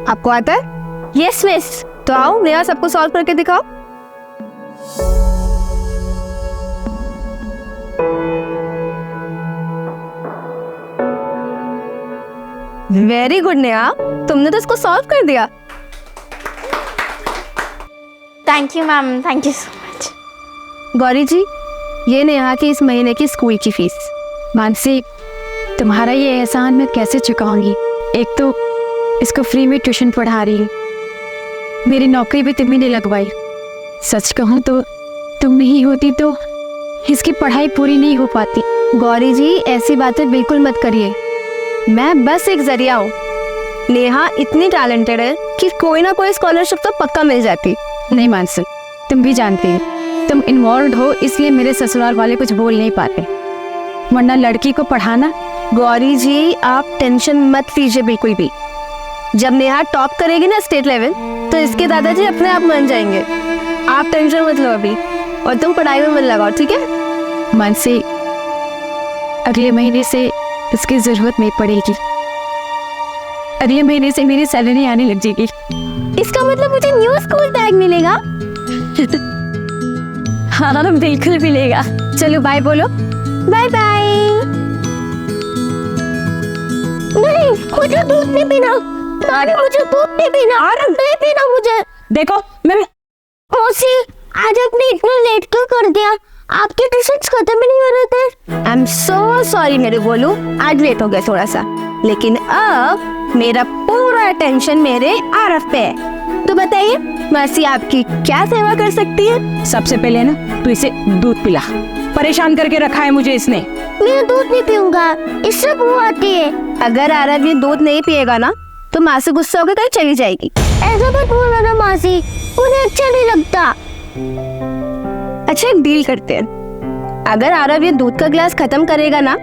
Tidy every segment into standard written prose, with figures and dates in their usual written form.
आपको आता है? Yes miss. तो आओ नेहा सबको सॉल्व करके दिखाओ। वेरी गुड नेहा, तुमने तो इसको सॉल्व कर दिया। Thank you ma'am, thank you so much. Gauri ji, ये नेहा की इस महीने की स्कूल की फीस। मानसी, तुम्हारा ये एहसान मैं कैसे चुकाऊंगी? एक तो इसको फ्री में ट्यूशन पढ़ा रही हूँ, मेरी नौकरी भी तुम्ही ने लगवाई। सच कहूँ तो तुम नहीं होती तो इसकी पढ़ाई पूरी नहीं हो पाती। गौरी जी, ऐसी बातें बिल्कुल मत करिए, मैं बस एक जरिया हूँ। नेहा इतनी टैलेंटेड है कि कोई ना कोई स्कॉलरशिप तो पक्का मिल जाती। नहीं मानसी, तुम भी जानती हो, तुम इन्वॉल्व हो इसलिए मेरे ससुराल वाले कुछ बोल नहीं पाते, वरना लड़की को पढ़ाना। गौरी जी, आप टेंशन मत लीजिए बिल्कुल भी। जब नेहा टॉप करेगी ना स्टेट लेवल, तो इसके दादाजी अपने आप मान जाएंगे। आप टेंशन मत लो अभी, और तुम पढ़ाई में मन लगाओ, ठीक है? मानसी, अगले महीने से इसकी जरूरत नहीं पड़ेगी, अगले महीने से मेरी सैलरी आने लग जाएगी। इसका मतलब मुझे न्यू स्कूल बैग मिलेगा? हाँ बिल्कुल मिलेगा। चलो बाय बोलो। Bye bye. नहीं, मुझे दूध नहीं पीना। नानी, मुझे दूध नहीं पीना। नहीं पीना मुझे। देखो मैं मौसी, आज आपने इतना लेट क्यों कर दिया? आपके ट्यूशन्स खत्म ही नहीं हो रहे थे। आई एम सो सॉरी मेरे बोलू, आज लेट हो गया थोड़ा सा, लेकिन अब मेरा पूरा अटेंशन मेरे आरफ पे है। तो बताइए मर्सी आपकी क्या सेवा कर सकती है? सबसे पहले ना तू इसे दूध पिला, परेशान करके रखा है मुझे इसने। मैं दूध नहीं पीऊंगा, इससे बू आती है। अगर आरव ये दूध नहीं पिएगा ना तो माँ से गुस्सा होकर कहीं चली जाएगी। ऐसा मत बोलो ना मासी, उन्हें अच्छा नहीं लगता। अच्छा, एक डील करते हैं, अगर आरव ये दूध का गिलास खत्म करेगा ना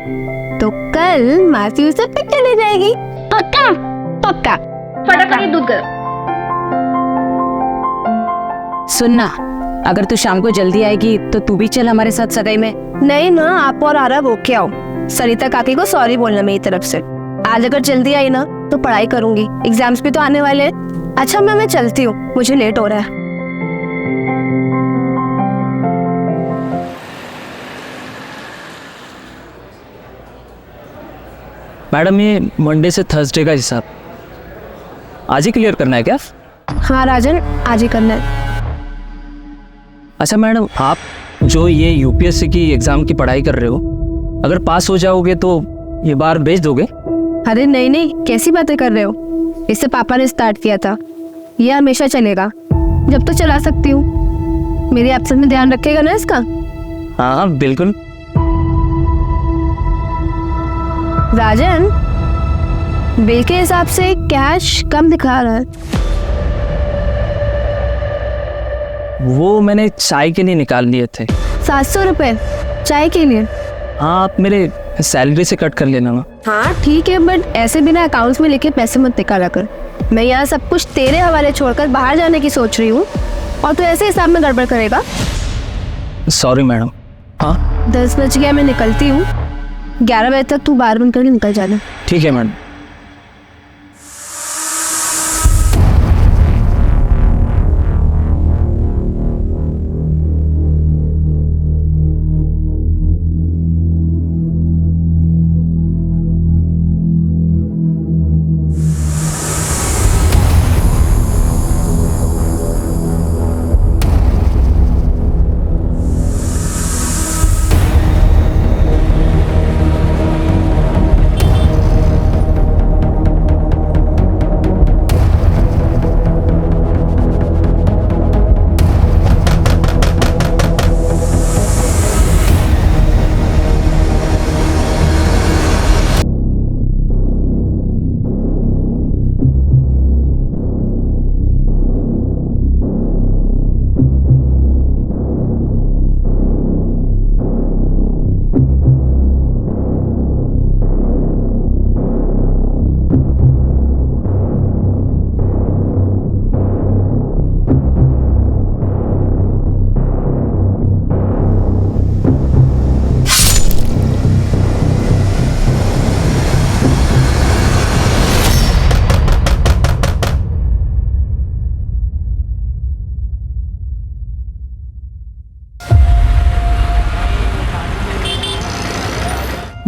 तो कल मासी उसे पिक चली जाएगी। पक्का? पक्का। फटाफट दूध गर्म। सुनना, अगर तू शाम को जल्दी आएगी तो तू भी चल हमारे साथ सगाई में। नहीं ना, आप और आरव होके आओ। सरिता काकी को सॉरी बोलना मेरी तरफ से। आज अगर जल्दी आई ना तो पढ़ाई करूंगी, एग्जाम्स भी तो आने वाले हैं। अच्छा मैं चलती हूँ, मुझे लेट हो रहा है। मैडम, ये मंडे से थर्सडे का हिसाब आज ही क्लियर करना है क्या? हाँ राजन, आज ही करना है। अच्छा मैडम, आप जो ये यूपीएससी की एग्ज़ाम की पढ़ाई कर रहे हो, अगर पास हो जाओगे तो ये बार भेज दोगे? अरे नहीं नहीं, कैसी बातें कर रहे हो? इससे पापा ने स्टार्ट किया था, ये हमेशा चलेगा, जब तो चला सकती हूँ। मेरी एब्सेंस में ध्यान रखेगा ना इसका? हाँ बिल्कुल। राजन, बिल के हिसाब से कैश कम दिखा रहा है। वो मैंने चाय के लिए निकाल लिए थे। 700 रुपए चाय के लिए? हाँ, आप मेरे सैलरी से कट कर लेना ना। हाँ ठीक है, बट ऐसे बिना अकाउंट्स में लिखे पैसे मत निकाला कर। मैं यहाँ सब कुछ तेरे हवाले छोड़कर बाहर जाने की सोच रही हूँ और तू ऐसे हिसाब में गड़बड़ करेगा। Sorry madam. हाँ 10 बज गया, मैं निकलती हूँ। 11 बजे तक तू बाहर बंद करके निकल जाना। ठीक है मैडम।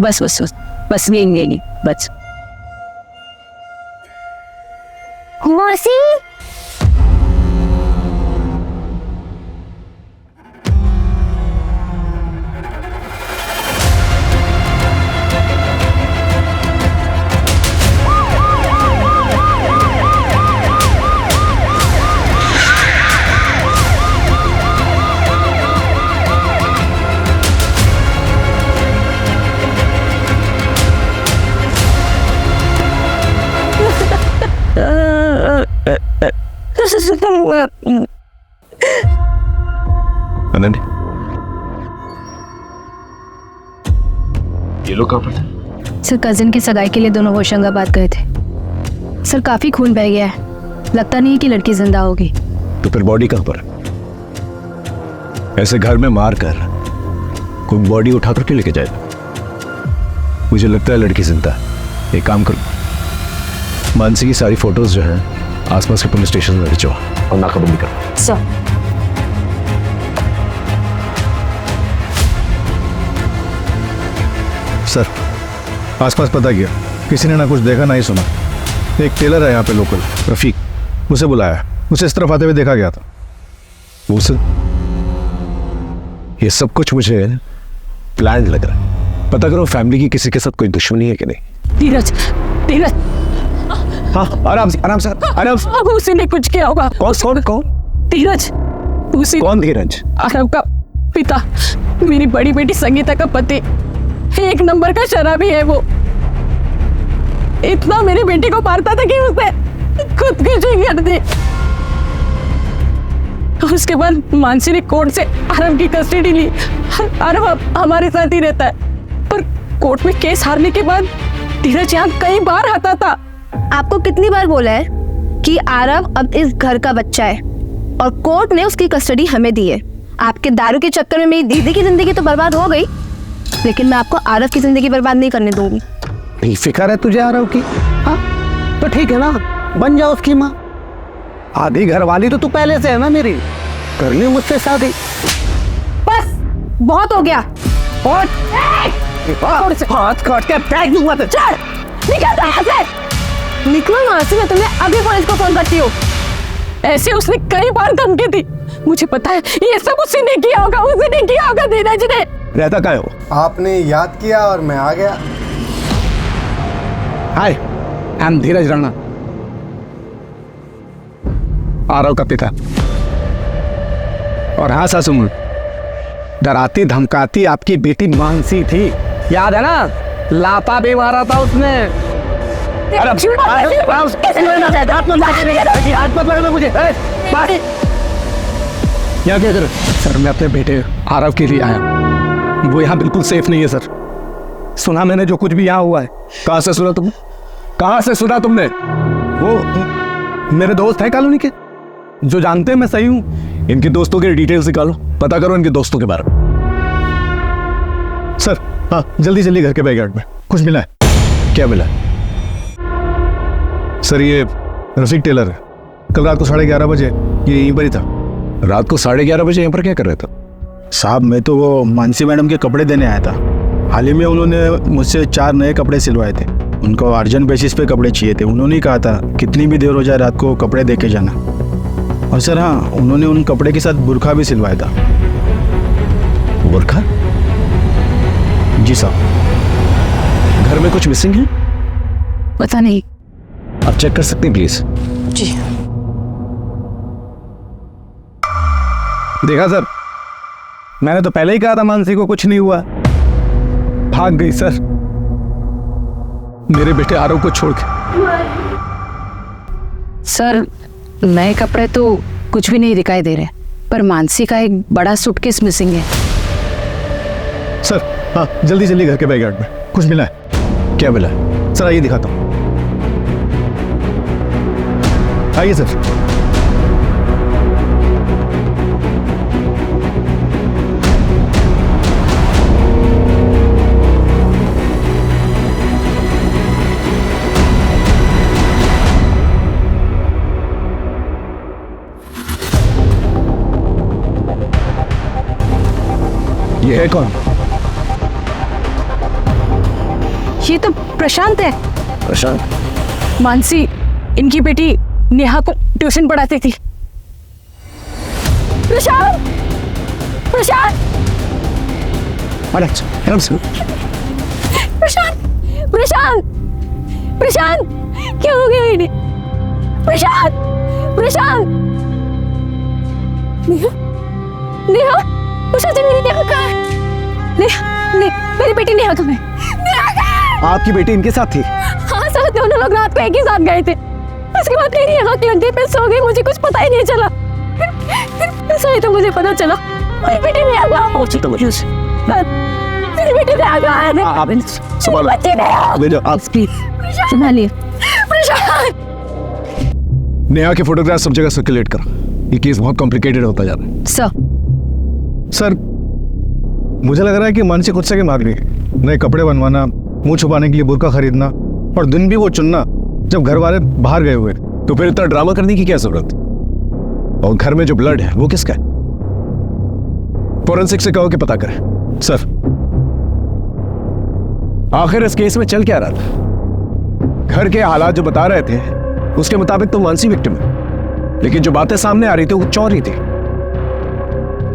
बस बस बस बस यही बस। मौसी आनंद, ये लोग कहाँ पर थे? सर कजिन की सगाई के लिए दोनों होशंगाबाद गए थे। सर काफी खून बह गया है, लगता नहीं है कि लड़की जिंदा होगी। तो फिर बॉडी कहाँ पर? ऐसे घर में मार कर कोई बॉडी उठा कर क्यों लेके जाएगा? मुझे लगता है लड़की जिंदा है। एक काम करो, मानसी की सारी फोटोज जो है आसपास के पुलिस स्टेशन में भिजवा और नाकाबंदी करो। सर सर आसपास पता किया, किसी ने ना कुछ देखा ना ही सुना। एक टेलर है यहाँ पे लोकल, रफीक, उसे बुलाया, उसे इस तरफ आते हुए देखा गया था। उसे ये सब कुछ मुझे प्लान लग रहा है। पता करो फैमिली की किसी के साथ कोई दुश्मनी है कि नहीं। धीरज धीरज, हाँ आराम से आराम से आराम से। अब उसी ने कुछ किया होगा। कौन कौन कौन? धीरज, उसी कौन धीरज? आरव का पिता, मेरी बड़ी बेटी संगीता का पति। एक नंबर का शराबी है वो। इतना मेरी बेटी को मारता था कि उसने खुदकुशी कर दी। उसके बाद मानसी ने कोर्ट से आरव की कस्टडी ली। आरव अब हमारे साथ ही रहता है, पर कोर्ट में केस हारने के बाद धीरज यहाँ कई बार आता था। आपको कितनी बार बोला है कि आरव अब इस घर का बच्चा है और कोर्ट ने उसकी कस्टडी हमें दी है। आपके दारू के चक्कर में मेरी दीदी की जिंदगी तो बर्बाद हो गई, लेकिन मैं आपको आरव की जिंदगी बर्बाद नहीं करने दूंगी। फिक्र है तुझे आरव की? हाँ तो ठीक है ना, बन जाओ उसकी माँ। आधी घर वाली तो तू पहले से है ना मेरी, कर ली मुझसे शादी। बस बहुत हो गया। हाथ काट के फेंक दूंगा तो चल निकल यहाँ से, निकलो यहाँ से, मैं तुम्हें अभी पुलिस को फोन करती हूँ। ऐसे उसने कई बार धमकी दी। मुझे पता है ये सब उसी ने किया होगा, उसी ने किया होगा धीरज ने। रहता क्या हो? आपने याद किया और मैं आ गया। हाय, आई एम धीरज राणा, आरव का पिता। और हाँ सासू, डराती धमकाती आपकी बेटी मानसी थी, याद है ना? लापा भी मारा था उसने। यहाँ क्या कर? सर मैं अपने बेटे आरव के लिए आया, वो यहाँ बिल्कुल सेफ नहीं है सर। सुना मैंने जो कुछ भी यहाँ हुआ है। कहाँ से सुना तुमने? कहाँ से सुना तुमने? वो मेरे दोस्त हैं कॉलोनी के, जो जानते हैं मैं सही हूँ। इनके दोस्तों के डिटेल्स निकालो, पता करो इनके दोस्तों के बारे में। सर हाँ जल्दी जल्दी घर के बैकयार्ड में कुछ मिला है। क्या मिला? सर ये रफीक टेलर है, कल रात को 11:30 बजे ये यहीं पर ही था। रात को 11:30 बजे यहाँ पर क्या कर रहे थे? साहब मैं तो वो मानसी मैडम के कपड़े देने आया था। हाल ही में उन्होंने मुझसे 4 नए कपड़े सिलवाए थे। उनको अर्जेंट बेसिस पे कपड़े चाहिए थे। उन्होंने कहा था कितनी भी देर हो जाए रात को कपड़े दे के जाना। और सर हाँ, उन्होंने उन कपड़े के साथ बुर्खा भी सिलवाया था। बुर्खा? जी साहब। घर में कुछ मिसिंग है? पता नहीं। आप चेक कर सकते हैं प्लीज? जी देखा सर, मैंने तो पहले ही कहा था मानसी को कुछ नहीं हुआ। भाग गई सर, मेरे बेटे आरव को छोड़ के। सर नए कपड़े तो कुछ भी नहीं दिखाई दे रहे, पर मानसी का एक बड़ा सूटकेस मिसिंग है। सर हाँ जल्दी जल्दी घर के बैकयार्ड में कुछ मिला है। क्या मिला? सर आइए दिखाता हूँ, आइए सर। ये है कौन? ये तो प्रशांत है। प्रशांत? मानसी इनकी बेटी नेहा को ट्यूशन पढ़ाती थी। प्रशांत, प्रशांत, प्रशांत, प्रशांत, प्रशांत, क्या हो गया इन्हें? प्रशांत, प्रशांत, नेहा, नेहा, प्रशांत मेरी नेहा कहाँ है? नेहा, मेरी बेटी नेहा कहाँ है? नेहा कहाँ है? आपकी बेटी इनके साथ थी? हाँ सर, दोनों लोग रात को एक ही साथ गए थे। उसके बाद मेरी आँख लग गई, मैं सो गई, मुझे कुछ पता ही नहीं चला। सही तो मुझे पता चला मेरी बेटी नेहा कहाँ है? मेरी बेटी नेहा कहाँ है? आप संभालिए। नेहा के फोटोग्राफ सब जगह सर्कुलेट कर। ये केस बहुत कॉम्प्लिकेटेड होता जा रहा है। सर, मुझे लग रहा है कि मानसी खुद से मांग रही है। नए कपड़े बनवाना, मुंह छुपाने के लिए बुर्का खरीदना, और दिन भी वो चुनना जब घर वाले बाहर गए हुए। तो फिर इतना ड्रामा करने की क्या जरूरत? और घर में जो ब्लड है वो किसका है? फोरेंसिक से कहो कि पता करें। सर, आखिर इस केस में चल क्या रहा था? घर के हालात जो बता रहे थे उसके मुताबिक तो मानसी विक्टिम है, लेकिन जो बातें सामने आ रही थी वो चौरी थी।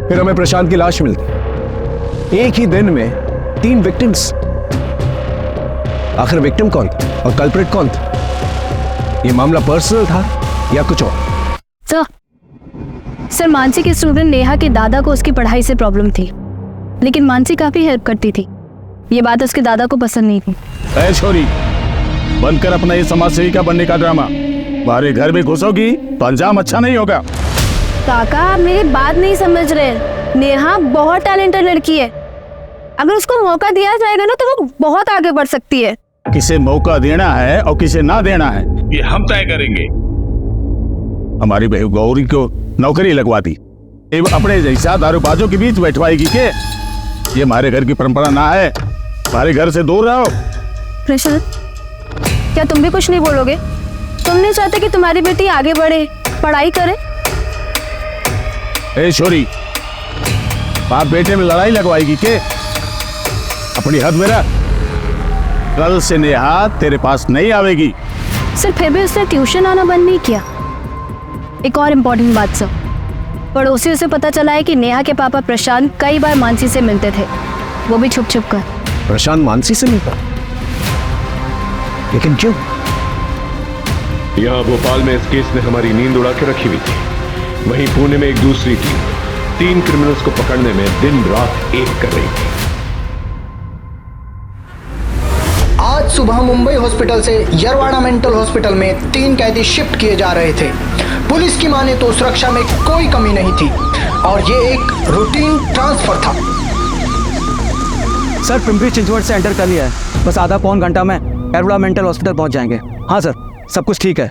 फिर हमें प्रशांत की लाश मिलती। एक ही दिन में 3 विक्टिम्स। आखिर विक्टिम कौन था और कल्प्रिट कौन था? ये मामला पर्सनल था या कुछ और? सर, मानसी के स्टूडेंट नेहा के दादा को उसकी पढ़ाई से प्रॉब्लम थी, लेकिन मानसी काफी हेल्प करती थी। ये बात उसके दादा को पसंद नहीं थी। ऐ छोरी, बंद कर अपना ये समाज सेविका बनने का ड्रामा। हमारे घर में घुसोगी तो अंजाम अच्छा नहीं होगा। काका, आप मेरी बात नहीं समझ रहे। नेहा बहुत टैलेंटेड लड़की है। अगर उसको मौका दिया जाएगा ना तो वो बहुत आगे बढ़ सकती है। किसे मौका देना है और किसे ना देना है ये हम तय करेंगे। हमारी बहू गौरी को नौकरी लगवा दी, एवं अपने जैसा दारूबाजों के बीच बैठवाएगी के? ये हमारे घर की परंपरा ना है। हमारे घर से दूर रहो। प्रशांत, क्या तुम भी कुछ नहीं बोलोगे? तुम नहीं चाहते कि तुम्हारी बेटी आगे बढ़े, पढ़ाई करे? ए छोरी, बाप बेटे में लड़ाई लगवाएगी के? अपनी हद में रह। कल से नेहा तेरे पास नहीं आवेगी। सर, फिर भी उसने ट्यूशन आना बंद नहीं किया। एक और इम्पोर्टेंट बात सर, पड़ोसियों से पता चला है कि नेहा के पापा प्रशांत कई बार मानसी से मिलते थे, वो भी छुप छुप कर। प्रशांत मानसी से मिलता? लेकिन क्यों? यहाँ भोपाल में इस केस ने हमारी नींद उड़ा के रखी हुई थी। वहीं पुणे में एक दूसरी टीम 3 क्रिमिनल्स को पकड़ने में दिन रात एक कर रही थी। आज सुबह मुंबई हॉस्पिटल से यरवाड़ा मेंटल हॉस्पिटल में 3 कैदी शिफ्ट किए जा रहे थे। पुलिस की माने तो सुरक्षा में कोई कमी नहीं थी और ये एक रूटीन ट्रांसफर था। सर, पिंपरी चिंचवड से एंटर कर लिया है। बस आधा पौन घंटा में यरवाड़ा मेंटल हॉस्पिटल पहुंच जाएंगे। हाँ सर, सब कुछ ठीक है।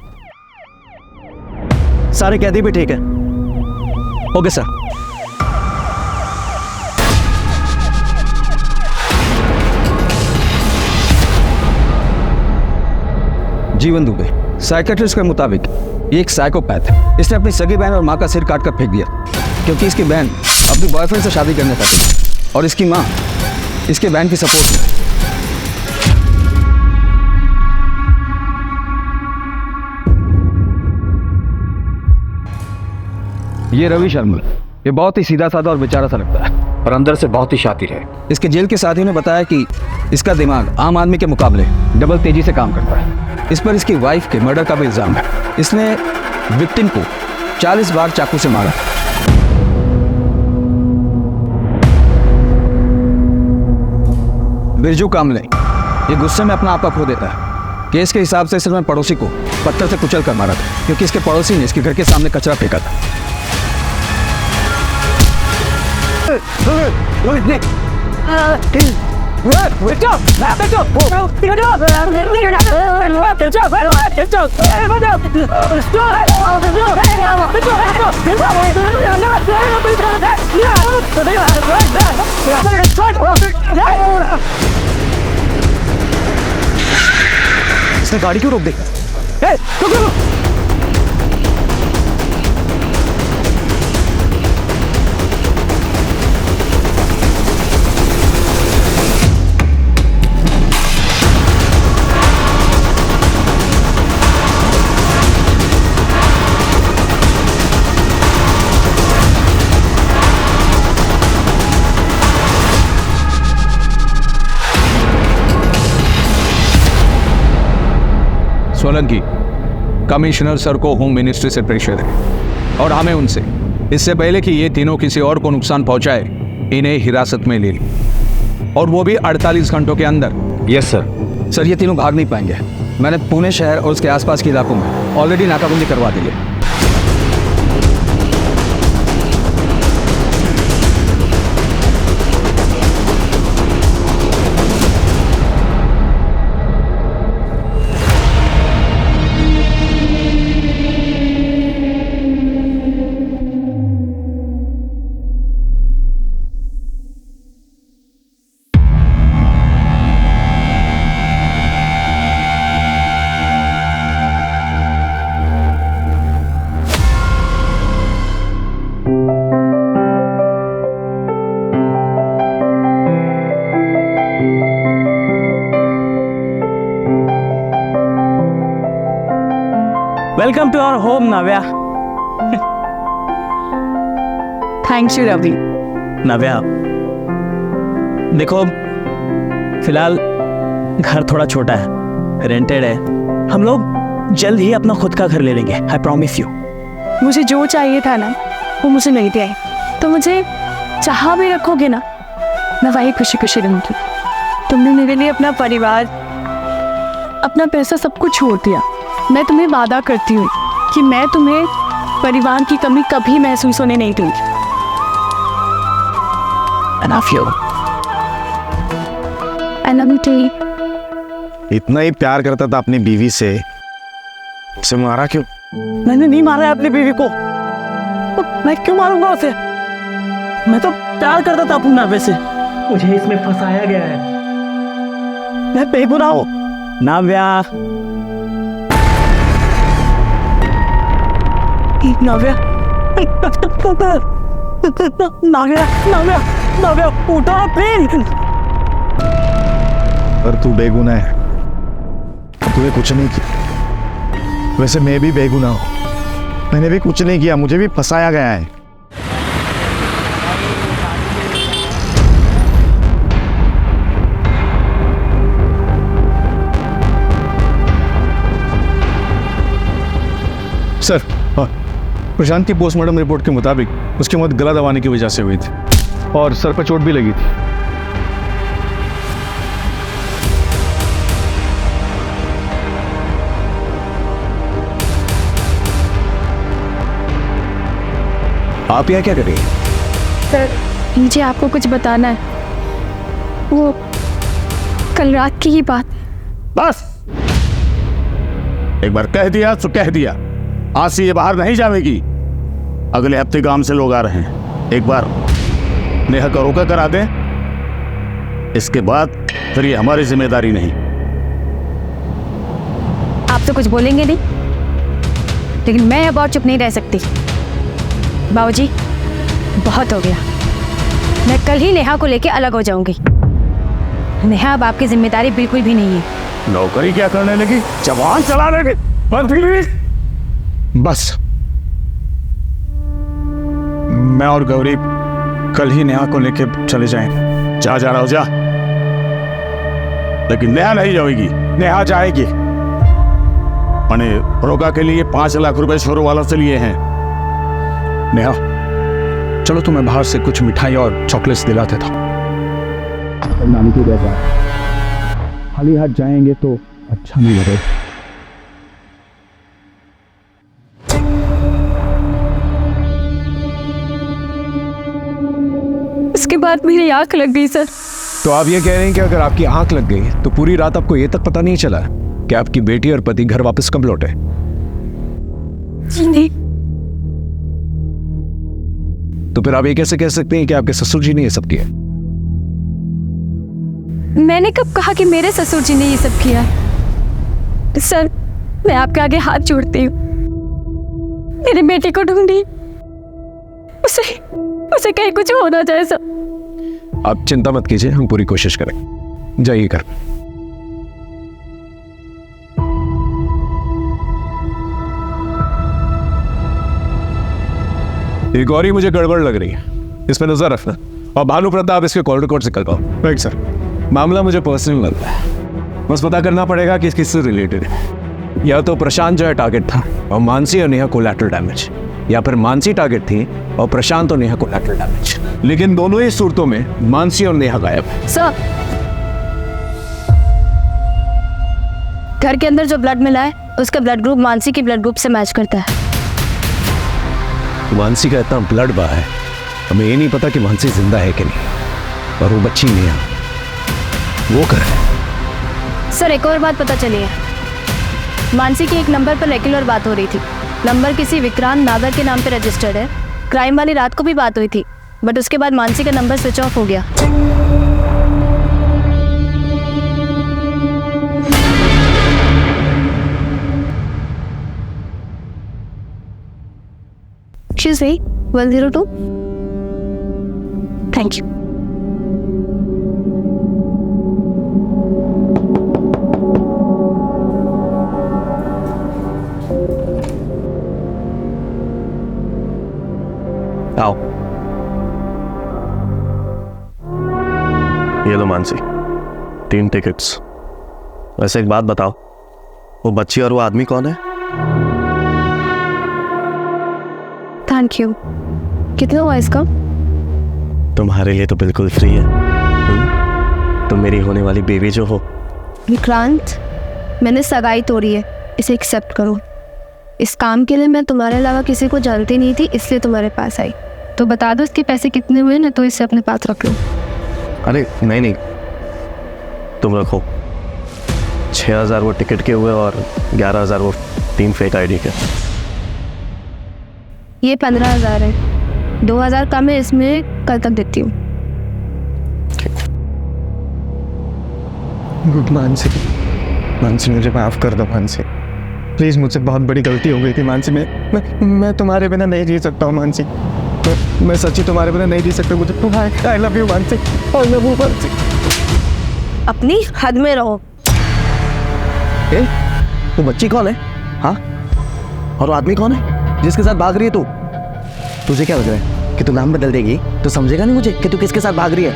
सारे कैदी भी ठीक है। Okay sir. जीवन दुबे, साइकेट्रिस्ट के मुताबिक ये एक साइकोपैथ है। इसने अपनी सगी बहन और माँ का सिर काट कर फेंक दिया क्योंकि इसकी बहन अपने बॉयफ्रेंड से शादी करना चाहती थी और इसकी माँ इसके बहन की सपोर्ट में। ये रवि शर्मा, ये बहुत ही सीधा साधा और बेचारा सा लगता है और अंदर से बहुत ही शातिर है। इसके जेल के साथियों ने बताया कि इसका दिमाग आम आदमी के मुकाबले डबल तेजी से काम करता है। इस पर इसकी वाइफ के मर्डर का भी इल्जाम है। इसने विक्टिम को 40 बार चाकू से मारा। बिरजू कामले ये गुस्से में अपना आपा खो देता है। केस के हिसाब से इसने पड़ोसी को पत्थर से कुचल कर मारा था क्योंकि इसके पड़ोसी ने इसके घर के सामने कचरा फेंका था। इसने गाड़ी क्यों रोक दी? सोलंकी, कमिश्नर सर को होम मिनिस्ट्री से प्रेशर है और हमें उनसे इससे पहले कि ये तीनों किसी और को नुकसान पहुंचाए इन्हें हिरासत में ले ली, और वो भी 48 घंटों के अंदर। Yes sir. सर ये तीनों भाग नहीं पाएंगे। मैंने पुणे शहर और उसके आसपास के इलाकों में ऑलरेडी नाकाबंदी करवा दी है। Welcome to our home Navya. Thank you Ravi. Navya देखो, फिलहाल घर थोड़ा छोटा है, रेंटेड है। हम लोग जल्द ही अपना खुद का घर ले लेंगे, आई प्रॉमिस यू। मुझे जो चाहिए था ना वो मुझे मिल गया है, तो मुझे चाह भी रखोगे ना, मैं वही खुशी खुशी रहूंगी। तुमने मेरे लिए अपना परिवार, अपना पैसा सब कुछ छोड़ दिया। मैं तुम्हें वादा करती हूँ कि मैं तुम्हें परिवार की कमी कभी महसूस होने नहीं दूंगी। I love you. I love you too. इतना ही प्यार करता था अपनी बीवी से, उसे मारा क्यों? मैंने नहीं मारा है अपनी बीवी को, तो मैं क्यों मारूंगा उसे? मैं तो प्यार करता था अपनी नावे से, मुझे इसमें फंसाया गया है। मैं बेगुनाह हूं। नाव्या, नाव्या, नाव्या, नाव्या, नाव्या, उठो प्लीज। पर तू बेगुनाह है, तूने कुछ नहीं किया। वैसे मैं भी बेगुनाह हूं, मैंने भी कुछ नहीं किया, मुझे भी फंसाया गया है। सर, प्रशांत की पोस्टमार्टम रिपोर्ट के मुताबिक उसकी मौत गला दबाने की वजह से हुई थी और सर पर चोट भी लगी थी। आप यहाँ क्या कर रही हैं? सर मुझे आपको कुछ बताना है, वो कल रात की ही बात। बस एक बार कह दिया तो कह दिया, आज से ये बाहर नहीं जाएगी। अगले हफ्ते गांव से लोग आ रहे हैं, एक बार नेहा का रोका करा दें, इसके बाद फिर ये हमारी जिम्मेदारी नहीं। आप तो कुछ बोलेंगे नहीं, लेकिन मैं अब और चुप नहीं रह सकती। बाबूजी बहुत हो गया, मैं कल ही नेहा को लेके अलग हो जाऊंगी। नेहा अब आपकी जिम्मेदारी बिल्कुल भी नहीं है। नौकरी क्या करने लगी, जवान चला लगी। बस मैं और गौरी कल ही नेहा को लेके चले जाएंगे। जा रहा हो जा, लेकिन नेहा नहीं जाएगी। नेहा जाएगी। मैंने रोका के लिए 5 लाख रुपए शोरों वाला से लिए हैं। नेहा चलो, तुम्हें बाहर से कुछ मिठाई और चॉकलेट्स दिलाते था। नानी की रहता खाली हाथ जाएंगे तो अच्छा नहीं लगेगा। उसके बाद मेरी आंख लग गई सर। तो आप ये कह रहे हैं कि अगर आपकी आंख लग गई तो पूरी रात आपको ये तक पता नहीं चला कि आपकी बेटी और पति घर वापस कब लौटे? जी नहीं। तो फिर आप ये कैसे कह सकते हैं कि आपके ससुर जी ने ये सब किया? मैंने कब कहा कि मेरे ससुर जी ने ये सब किया? सर मैं आपके आगे हाथ जोड़ती हूँ, मेरी बेटी को ढूंढी, उसे कहीं कुछ हो ना जाए सर। आप चिंता मत कीजिए, हम पूरी कोशिश करेंगे। जाइए घर। ये गौरी मुझे गड़बड़ लग रही है, इसमें नजर रखना। और भानु प्रताप इसके कॉल रिकॉर्ड से करवाओ। Right sir. मामला मुझे पर्सनल लगता है, बस पता करना पड़ेगा कि किससे रिलेटेड है। या तो प्रशांत जो है टारगेट था और मानसी और नेहा कोलैटरल डैमेज, या फिर मानसी टारगेट थी और प्रशांत और नेहा कोलैटरल डैमेज। लेकिन दोनों ही सूरतों में मानसी और नेहा गायब है। सर, घर के अंदर जो ब्लड मिला है उसका ब्लड ग्रुप मानसी के ब्लड ग्रुप से मैच करता है। मानसी का इतना ब्लड बहा है, हमें ये नहीं पता कि मानसी जिंदा है कि नहीं। और वो बच्ची नेहा, वो कर है। सर, एक और बात पता चली है। मानसी के एक नंबर पर रेगुलर बात हो रही थी। नंबर किसी विक्रांत नागर के नाम पे रजिस्टर्ड है। क्राइम वाली रात को भी बात हुई थी, बट उसके बाद मानसी का नंबर स्विच ऑफ हो गया। Excuse me, 102? Thank you. आओ, ये लो मानसी, 3 टिकट्स। वैसे एक बात बताओ, वो बच्ची और वो आदमी कौन है? Thank you. कितना हुआ इसका? तुम्हारे लिए तो बिल्कुल फ्री है। तुम मेरी होने वाली बेबी जो हो। विक्रांत, मैंने सगाई तोड़ी है, इसे एक्सेप्ट करो। इस काम के लिए मैं तुम्हारे अलावा किसी को जानती नहीं थी, इसलिए तुम्हारे पास आई। तो बता दो इसके पैसे कितने हुए ना, तो इसे अपने पास रख लो। अरे नहीं, तुम रखो। 6,000 वो टिकट के हुए और 11,000 वो 3 फेक आईडी के। ये 15,000 है, 2,000 कम है, इसमें कल तक देती हूँ। मानसी, मुझे माफ़ कर दो मानसी, प्लीज़। मुझसे बहुत बड़ी गलती हो गई थी मानसी। मैं तुम्हारे बिना नहीं जी सकता हूँ मानसी। मैं सच्ची तुम्हारे बिना नहीं जी सकता। मुझे I love you Mansi, I love you Mansi. अपनी हद में रहो। वो बच्ची कौन है? हाँ, और वो आदमी कौन है जिसके साथ भाग रही है तू? तुझे क्या लग रहा है कि तू नाम बदल देगी तो समझेगा नहीं मुझे कि तू किसके साथ भाग रही है?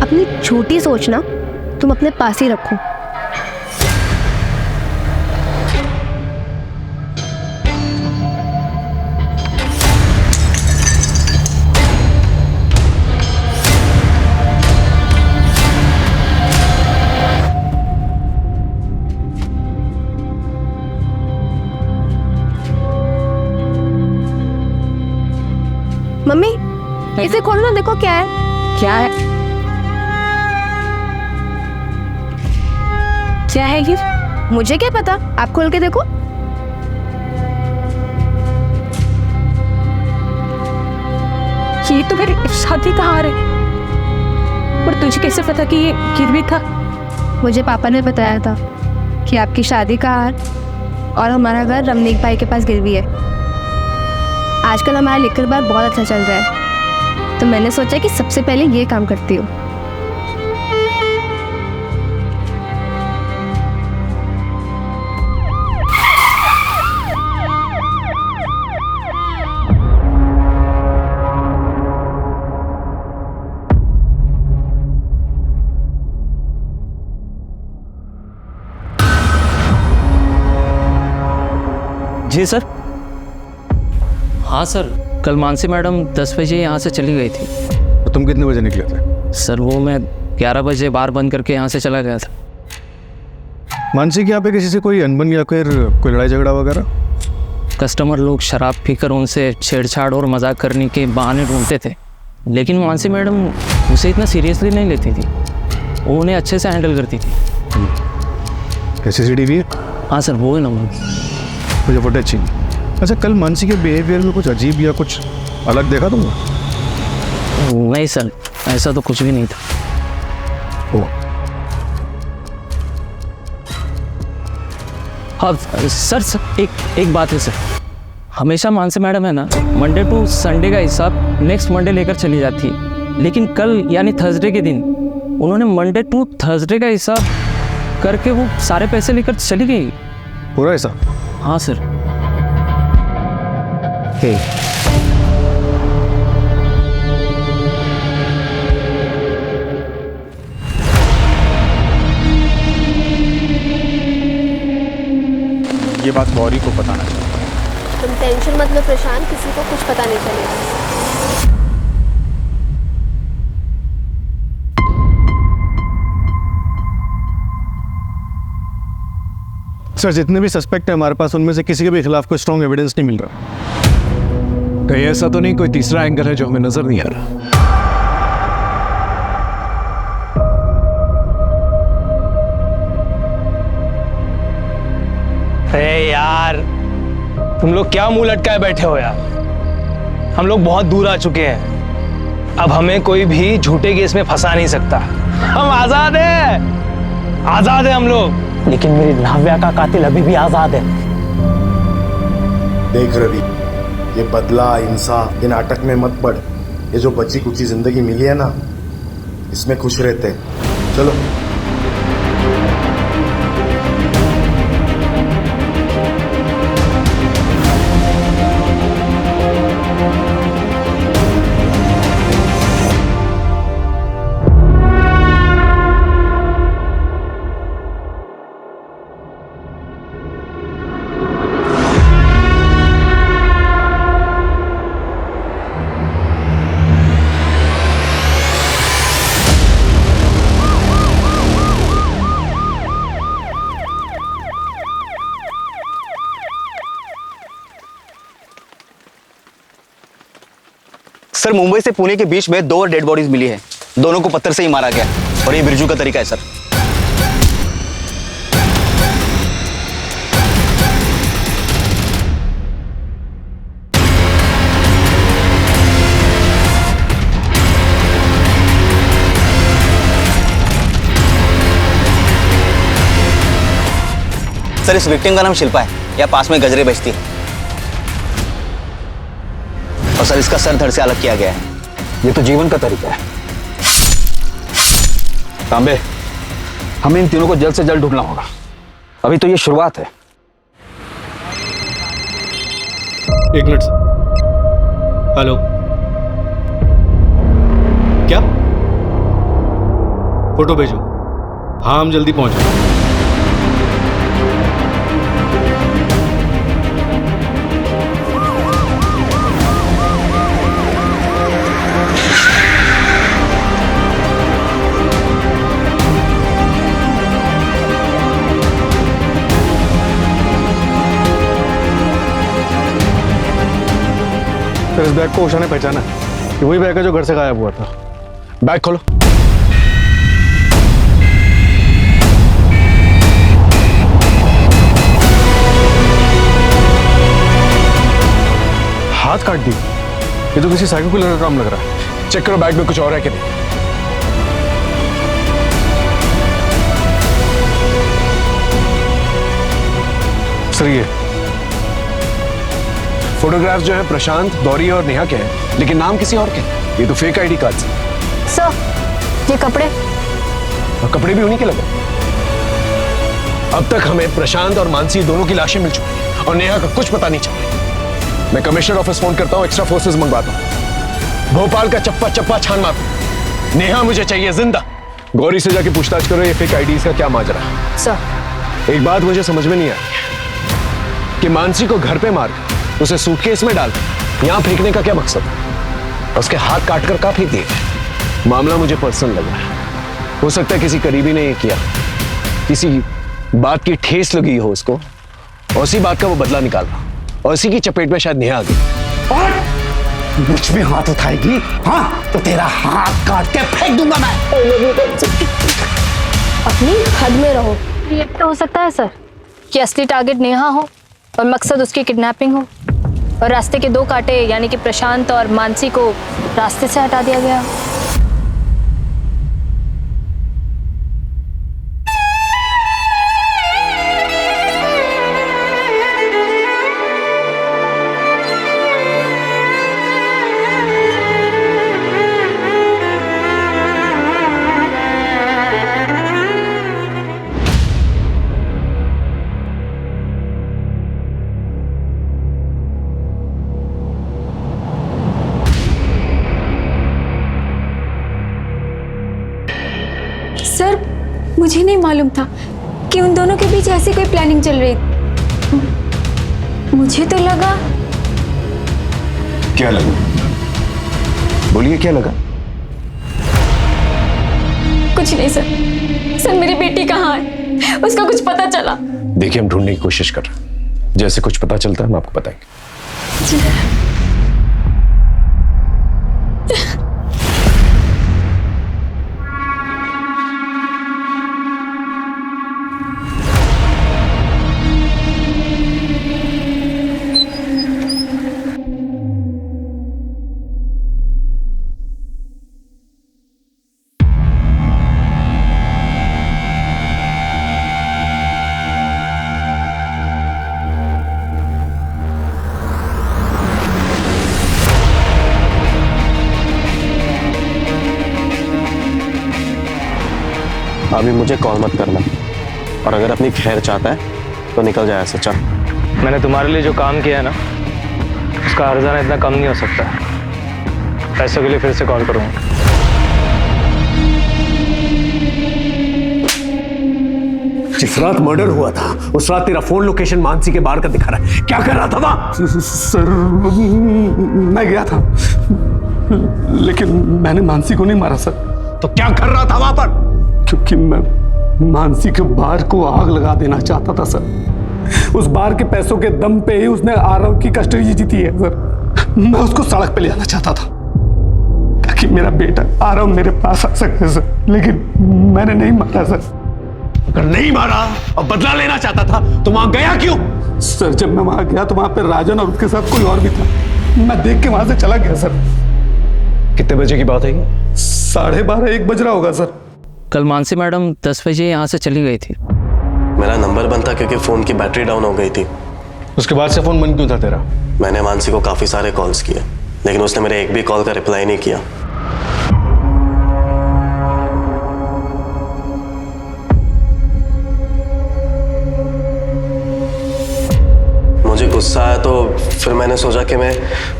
अपनी छोटी सोच ना तुम अपने पास ही रखो। मम्मी, इसे खोलो ना, देखो क्या है। क्या है? क्या है ये? मुझे क्या पता, आप खोल के देखो। ये तो मेरी शादी का हार है। और तुझे कैसे पता कि ये गिरवी था? मुझे पापा ने बताया था कि आपकी शादी का हार और हमारा घर रमनीक भाई के पास गिरवी है। आजकल हमारा लिकर बार बहुत अच्छा चल रहा है, तो मैंने सोचा कि सबसे पहले ये काम करती हूँ। जी सर। हाँ सर, कल मानसी मैडम 10 बजे यहाँ से चली गई थी। तो तुम कितने बजे निकले थे? सर वो मैं 11 बजे बार बंद करके यहाँ से चला गया था। मानसी के यहाँ पे किसी से कोई अनबन या फिर कोई लड़ाई झगड़ा वगैरह? कस्टमर लोग शराब पीकर उनसे छेड़छाड़ और मजाक करने के बहाने ढूंढते थे, लेकिन मानसी मैडम उसे इतना सीरियसली नहीं लेती थी। वो उन्हें अच्छे से हैंडल करती थी। CCTV है? हाँ सर, वो है ना। मुझे फुटेज चाहिए। अच्छा, कल मानसी के बिहेवियर में कुछ अजीब या कुछ अलग देखा तुमने? नहीं सर, ऐसा तो कुछ भी नहीं था। हाँ सर, एक बात है सर। हमेशा मानसी मैडम है ना, मंडे टू संडे का हिसाब नेक्स्ट मंडे लेकर चली जाती है, लेकिन कल यानी थर्सडे के दिन उन्होंने मंडे टू थर्सडे का हिसाब करके वो सारे पैसे लेकर चली गई। पूरा ऐसा? हाँ सर। ये बात गौरी को पता ना चले। तुम टेंशन मत लो प्रशांत, किसी को कुछ पता नहीं चलेगा। सर जितने भी सस्पेक्ट हैं हमारे पास, उनमें से किसी के भी खिलाफ कोई स्ट्रॉन्ग एविडेंस नहीं मिल रहा। कहीं ऐसा तो नहीं कोई तीसरा एंगल है जो हमें नजर नहीं आ रहा? अरे यार, तुम लोग क्या मुंह लटकाए बैठे हो यार? हम लोग बहुत दूर आ चुके हैं। अब हमें कोई भी झूठे केस में फंसा नहीं सकता। हम आजाद हैं, आजाद हैं हम लोग। लेकिन मेरी नाव्या का कातिल अभी भी आजाद है। देख रवि, ये बदला इंसाफ ये नाटक में मत पड़। ये जो बची कुची जिंदगी मिली है ना, इसमें खुश रहते हैं। चलो। सर मुंबई से पुणे के बीच में 2 और डेड बॉडीज मिली है। दोनों को पत्थर से ही मारा गया और ये बिरजू का तरीका है सर। सर इस विक्टिम का नाम शिल्पा है, या पास में गजरे बेचती है। और सर इसका सर धड़ से अलग किया गया है। ये तो जीवन का तरीका है। तांबे, हमें इन तीनों को जल्द से जल्द ढूंढना होगा। अभी तो ये शुरुआत है। एक मिनट। हेलो, क्या फोटो भेजो? हाँ हम जल्दी पहुंच रहे हैं। फिर इस बैग को उषा ने पहचाना कि वही बैग है जो घर से गायब हुआ था। बैग खोलो। हाथ काट दी। ये तो किसी साइको किलर का काम लग रहा है। चेक करो बैग में कुछ और है कि नहीं। सर ये फोटोग्राफ्स जो है प्रशांत, गौरी और नेहा के हैं, लेकिन नाम किसी और के। ये तो फेक आईडी कार्ड है। सर ये कपड़े, और कपड़े भी उन्हीं के लगे। अब तक हमें प्रशांत और मानसी दोनों की लाशें मिल चुकी हैं और नेहा का कुछ पता नहीं चला। मैं कमिश्नर ऑफिस फोन करता हूँ, एक्स्ट्रा फोर्सेस मंगवाता हूँ, भोपाल का चप्पा चप्पा छान मारता हूँ। नेहा मुझे चाहिए जिंदा। गौरी से जाके पूछताछ करो ये फेक आईडीज का क्या माजरा है। सर एक बात मुझे समझ में नहीं आई कि मानसी को घर पे मार उसे सूटकेस में डाल यहां फेंकने का क्या मकसद है? उसके हाथ काटकर कहां फेंक दिए? मामला मुझे पर्सनल लग रहा है। हो सकता है किसी करीबी ने ये किया, किसी बात की ठेस लगी हो उसको और उसी बात का वो बदला निकाल रहा और इसी की चपेट में शायद नेहा आ गई। और मुझ में हाथ उठाएगी हाँ तो तेरा हाथ काट के फेंक दूंगा मैं। अपनी हद में रहो। ये तो हो सकता है सर कि असली टारगेट नेहा हो और मकसद उसकी किडनैपिंग हो और रास्ते के 2 कांटे यानी कि प्रशांत और मानसी को रास्ते से हटा दिया गया। सर मुझे नहीं मालूम था कि उन दोनों के बीच ऐसी कोई प्लानिंग चल रही। मुझे तो लगा। क्या लगा? बोलिए क्या लगा? कुछ नहीं सर। सर मेरी बेटी कहाँ है? उसका कुछ पता चला? देखिए हम ढूंढने की कोशिश कर रहे हैं, जैसे कुछ पता चलता है हम आपको बताएंगे। अभी मुझे कॉल मत करना, और अगर अपनी खैर चाहता है तो निकल जाए ऐसे। चल। मैंने तुम्हारे लिए जो काम किया है ना, उसका हर्जाना इतना कम नहीं हो सकता। पैसों के लिए फिर से कॉल करूँगा। जिस रात मर्डर हुआ था उस रात तेरा फोन लोकेशन मानसी के बाहर का दिखा रहा है। क्या कर रहा था वहां? सर मैं गया था, लेकिन मैंने मानसी को नहीं मारा सर। तो क्या कर रहा था वहां पर? क्योंकि मैं मानसी के बार को आग लगा देना चाहता था सर। उस बार के पैसों के दम पे ही उसने आरव की कस्टडी जीती है सर। मैं उसको सड़क पे ले जाना चाहता था ताकि मेरा बेटा आरव मेरे पास आ सके सर, लेकिन मैंने नहीं मारा सर। अगर नहीं मारा और बदला लेना चाहता था तो वहां गया क्यों? सर जब मैं वहां गया तो वहां पे राजन और उसके साथ कोई और भी था। मैं देख के वहां से चला गया सर। कितने बजे की बात है? 12:30 1 बज रहा होगा सर। कल मानसी मैडम 10 बजे यहाँ से चली गई थी। मेरा नंबर बंद था क्योंकि फोन की बैटरी डाउन हो गई थी। उसके बाद से फोन बंद क्यों था तेरा? मैंने मानसी को काफी सारे कॉल्स किए, लेकिन उसने मेरे एक भी कॉल का रिप्लाई नहीं किया। मुझे गुस्सा आया तो फिर मैंने सोचा कि मैं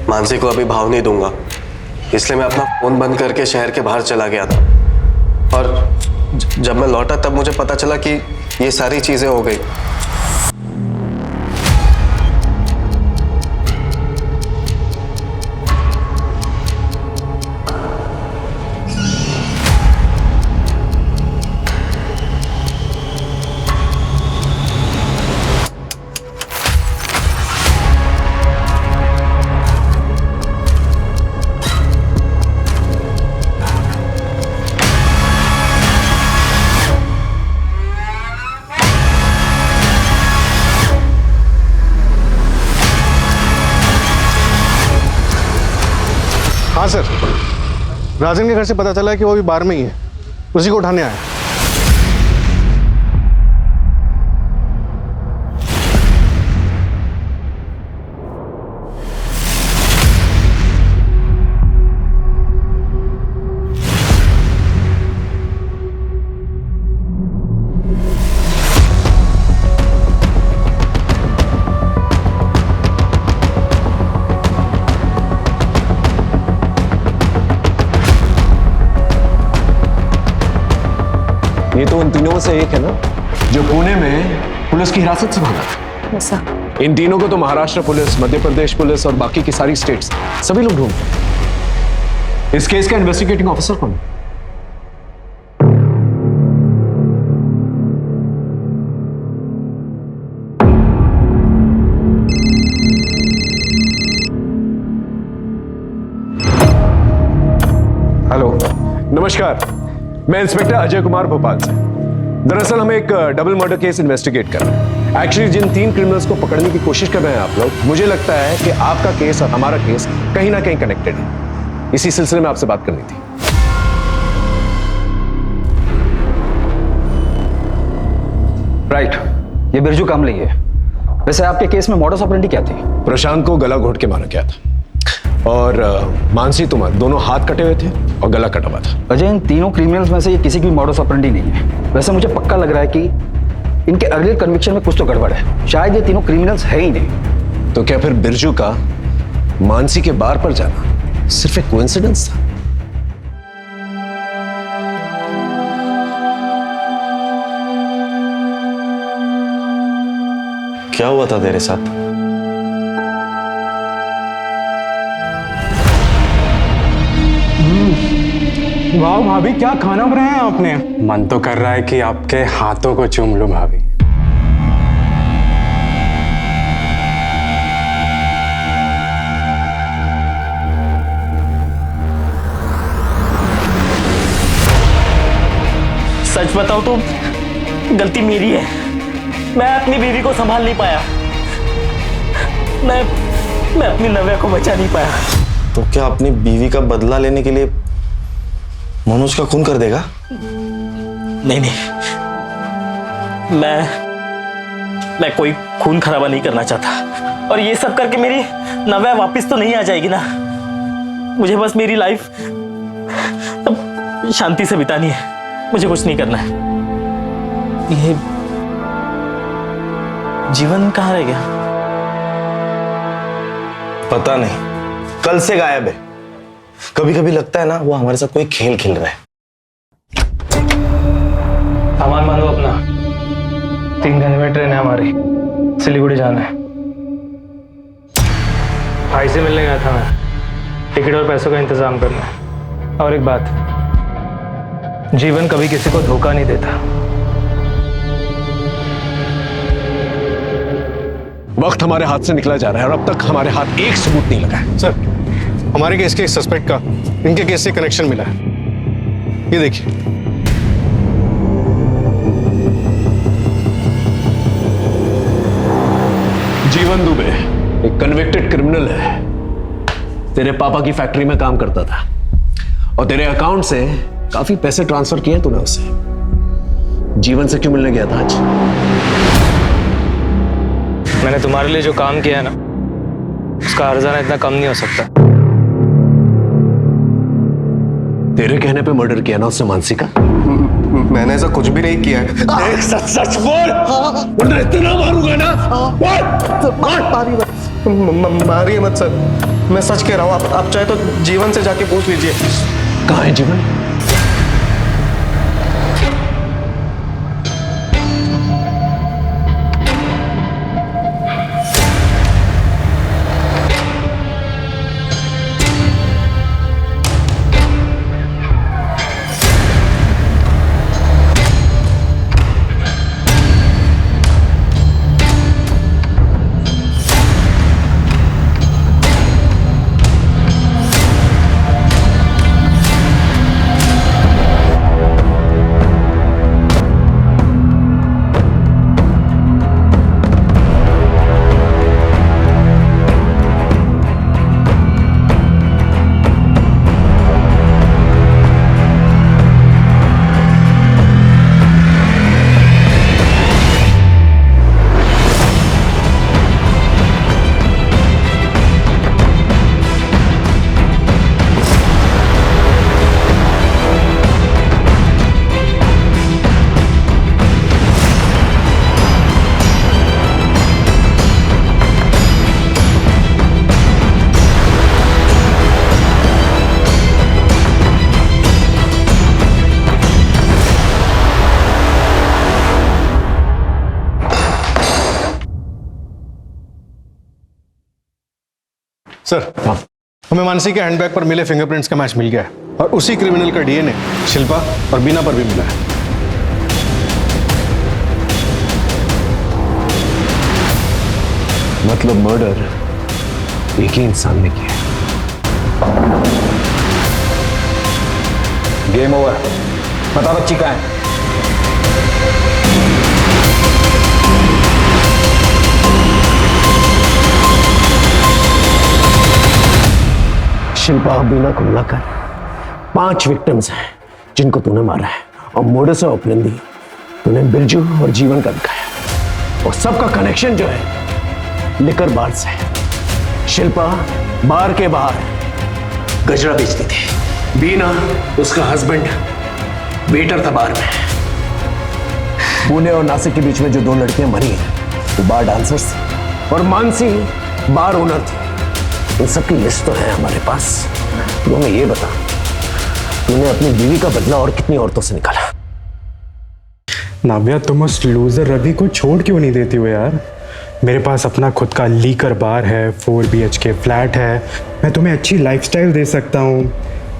मानसी को अभी भाव नहीं दूंगा, इसलिए मैं अपना फोन बंद करके शहर के बाहर चला गया था। और जब मैं लौटा तब मुझे पता चला कि ये सारी चीजें हो गई। हाँ सर, राजन के घर से पता चला है कि वो अभी बार में ही है, उसी को उठाने आया। ये तो उन तीनों में से एक है ना जो पुणे में पुलिस की हिरासत से भागा था। ऐसा? इन तीनों को तो महाराष्ट्र पुलिस, मध्य प्रदेश पुलिस और बाकी की सारी स्टेट्स सभी लोग ढूंढते हैं। इस केस का इन्वेस्टिगेटिंग ऑफिसर कौन है? हेलो, नमस्कार, मैं इंस्पेक्टर अजय कुमार भोपाल से। दरअसल हम एक डबल मर्डर केस इन्वेस्टिगेट कर रहे हैं। एक्चुअली जिन 3 क्रिमिनल्स को पकड़ने की कोशिश कर रहे हैं आप लोग, मुझे लगता है कि आपका केस और हमारा केस कहीं ना कहीं कनेक्टेड है। इसी सिलसिले में आपसे बात करनी थी। राइट, ये बिरजू कामले है। वैसे आपके केस में मॉडस ऑपरेंडी क्या थी? प्रशांत को गला घोट के मारा गया था और मानसी तुमार दोनों हाथ कटे हुए थे और गला कटा हुआ था। अजय, इन तीनों क्रिमिनल्स में से ये किसी की मॉडस ऑपरेंडी नहीं है। वैसे मुझे पक्का लग रहा है कि इनके अर्लियर कन्विक्शन में कुछ तो गड़बड़ है। शायद ये तीनों क्रिमिनल्स है ही नहीं। तो क्या फिर बिरजू का मानसी के बार पर जाना सिर्फ एक कोइंसिडेंस था? क्या हुआ था तेरे साथ? वाह भाभी, क्या खाना बनाया है आपने। मन तो कर रहा है कि आपके हाथों को चूम लूं भाभी। सच बताओ तो गलती मेरी है। मैं अपनी बीवी को संभाल नहीं पाया। मैं अपनी नव्या को बचा नहीं पाया। तो क्या अपनी बीवी का बदला लेने के लिए मनोज का खून कर देगा? नहीं, मैं कोई खून खराबा नहीं करना चाहता। और ये सब करके मेरी नव्या वापस तो नहीं आ जाएगी ना। मुझे बस मेरी लाइफ अब शांति से बितानी है। मुझे कुछ नहीं करना है। ये जीवन कहाँ रह गया? पता नहीं, कल से गायब है। कभी कभी लगता है ना वो हमारे साथ कोई खेल खेल रहा है। सामान बांधो अपना। 3 घंटे में ट्रेन है हमारी, सिलीगुड़ी जाना है। भाई से मिलने गया था मैं। टिकट और पैसों का इंतजाम करना है। और एक बात, जीवन कभी किसी को धोखा नहीं देता। वक्त हमारे हाथ से निकला जा रहा है और अब तक हमारे हाथ एक सबूत नहीं लगा है। सर, हमारे केस के सस्पेक्ट का इनके केस से कनेक्शन मिला है। ये देखिए। जीवन दुबे एक कन्विक्टेड क्रिमिनल है। तेरे पापा की फैक्ट्री में काम करता था और तेरे अकाउंट से काफी पैसे ट्रांसफर किए तूने उसे। जीवन से क्यों मिलने गया था आज? मैंने तुम्हारे लिए जो काम किया है ना, उसका हर्जाना इतना कम नहीं हो सकता। तेरे कहने पे मर्डर किया ना उसने मानसी का? मैंने ऐसा कुछ भी नहीं किया है। सच सच बोल, वरना इतना मारूंगा ना। मारिए मत सर, मैं सच कह रहा हूँ। आप चाहे तो जीवन से जाके पूछ लीजिए। कहाँ है जीवन? सर, हमें मानसी के हैंडबैग पर मिले फिंगरप्रिंट्स का मैच मिल गया है और उसी क्रिमिनल का डीएनए शिल्पा और बीना पर भी मिला है। मतलब मर्डर एक ही इंसान ने किया। Game over. बता बच्ची कहाँ है? शिल्पा बीना को मिलाकर 5 विक्टिम्स हैं जिनको तूने मारा है और मोडस ऑपरेंडी तूने बिरजू और जीवन का दिखाया। और सबका कनेक्शन जो है लिकर बार से है। शिल्पा बार के बाहर गजरा बेचती थी। बीना उसका हस्बैंड वेटर था बार में। पुणे और नासिक के बीच में जो 2 लड़कियां मरी हैं वो बार डांसर्स थी और मानसी बार ओनर थी। इन सबकी लिस्ट तो है हमारे पास। तो हमें ये बता, तूने अपनी बीवी का बदला और कितनी औरतों से निकाला? नाव्या, तुम उस लूजर रवि को छोड़ क्यों नहीं देती हो यार? मेरे पास अपना खुद का लीकर बार है, 4 BHK फ्लैट है, मैं तुम्हें अच्छी लाइफस्टाइल दे सकता हूँ,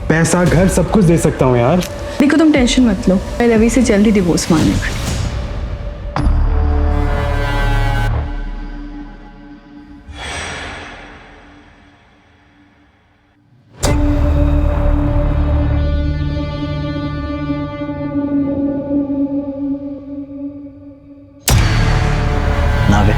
पैसा घर सब कुछ दे सकता हूँ यार। देखो तुम टेंशन मत लो, मैं रवि से जल्दी डिवोर्स मांगने वाली। नावे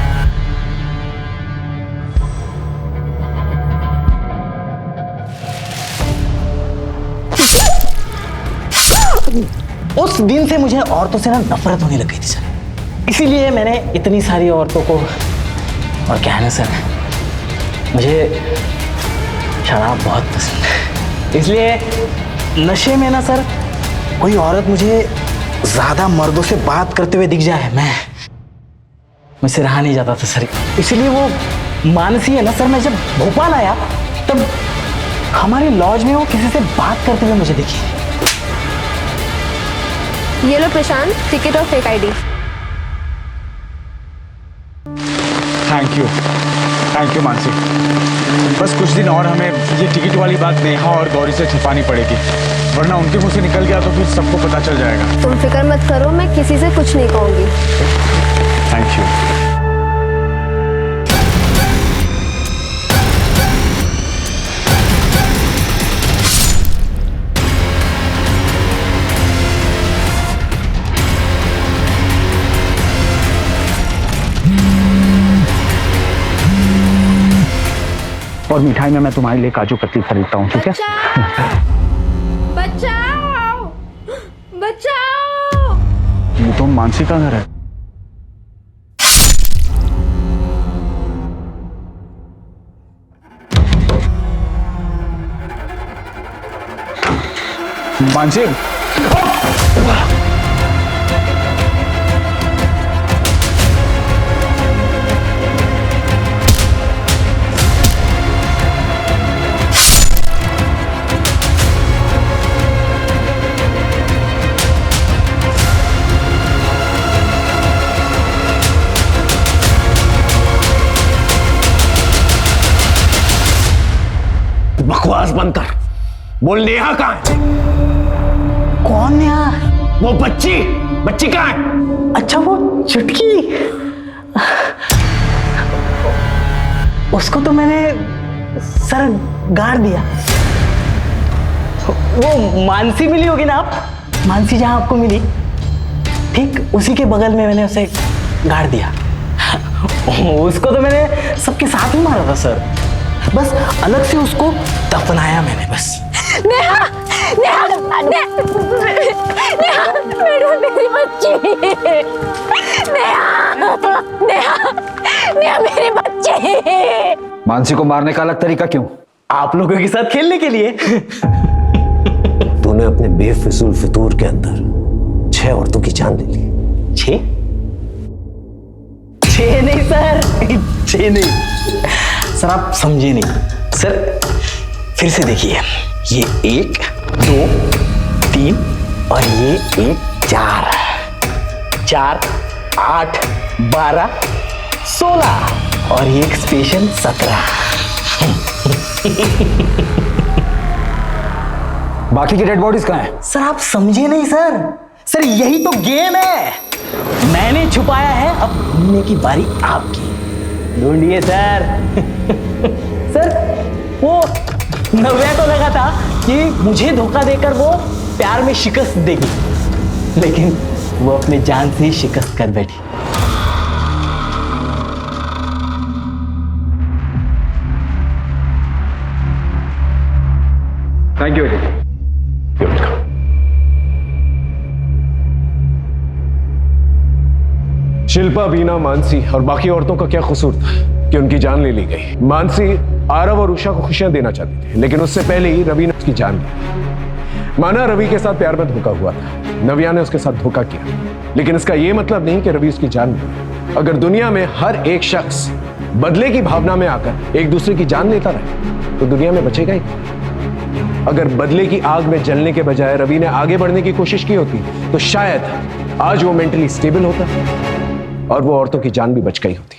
उस दिन से मुझे औरतों से ना नफरत होने लग गई थी सर, इसीलिए मैंने इतनी सारी औरतों को, और क्या है ना सर, मुझे शराब बहुत पसंद है, इसलिए नशे में ना सर कोई औरत मुझे ज्यादा मर्दों से बात करते हुए दिख जाए, मुझसे रहा नहीं जाता था सर। इसलिए वो मानसी है ना सर, मैं जब भोपाल आया तब हमारे लॉज में वो किसी से बात करते हुए मुझे दिखी। ये लो प्रशांत, टिकट और fake ID. Thank you Mansi. बस कुछ दिन और हमें ये टिकट वाली बात नेहा और गौरी से छुपानी पड़ेगी, वरना उनके मुंह से निकल गया तो फिर सबको पता चल जाएगा। तुम फिक्र मत करो, मैं किसी से कुछ नहीं कहूंगी। Thank you. और मिठाई में मैं तुम्हारे लिए काजू कतली खरीदता हूँ, ठीक है? बचाओ बचाओ। ये तो मानसी का घर है। मानसी, बकवास बंद कर, बोल नेहा कहाँ है? कौन नेहा? वो बच्ची कहाँ है? अच्छा वो चुटकी, उसको तो मैंने सर गाड़ दिया। वो मानसी मिली होगी ना आप, मानसी जहां आपको मिली ठीक उसी के बगल में मैंने उसे गाड़ दिया। उसको तो मैंने सबके साथ ही मारा था सर, बस अलग से उसको दफनाया मैंने बस। नेहा नेहा नेहा मेरी बच्ची, नेहा नेहा नेहा मेरी बच्ची। मानसी को मारने का अलग तरीका क्यों? आप लोगों के साथ खेलने के लिए। तूने अपने बेफिजूल फितूर के अंदर 6 औरतों की जान ले ली। 6 नहीं सर, 6 नहीं सर, आप समझे नहीं सर। फिर से देखिए, ये 1 2 3 और ये 1 4 4 8 12 16 और ये एक स्पेशल 17। बाकी की डेड बॉडीज कहाँ हैं? सर आप समझे नहीं सर, सर यही तो गेम है, मैंने छुपाया है, अब ढूंढने की बारी आपकी। ढूंढिए सर। सर वो नव्या को लगा था कि मुझे धोखा देकर वो प्यार में शिकस्त देगी, लेकिन वो अपने जान से ही शिकस्त कर बैठी। Thank you. शिल्पा, बीना, मानसी और बाकी औरतों का क्या कसूर था कि उनकी जान ले ली गई? मानसी आरव और उषा को खुशियां देना चाहती थी, लेकिन उससे पहले ही रवि ने उसकी जान ली। माना रवि के साथ प्यार में धोखा हुआ था, नव्या ने उसके साथ धोखा किया, लेकिन इसका यह मतलब नहीं कि रवि उसकी जान ली। अगर दुनिया में हर एक शख्स बदले की भावना में आकर एक दूसरे की जान लेता रहे तो दुनिया में बचेगा ही। अगर बदले की आग में जलने के बजाय रवि ने आगे बढ़ने की कोशिश की होती तो शायद आज वो मेंटली स्टेबल होता और वो औरतों की जान भी बच गई होती।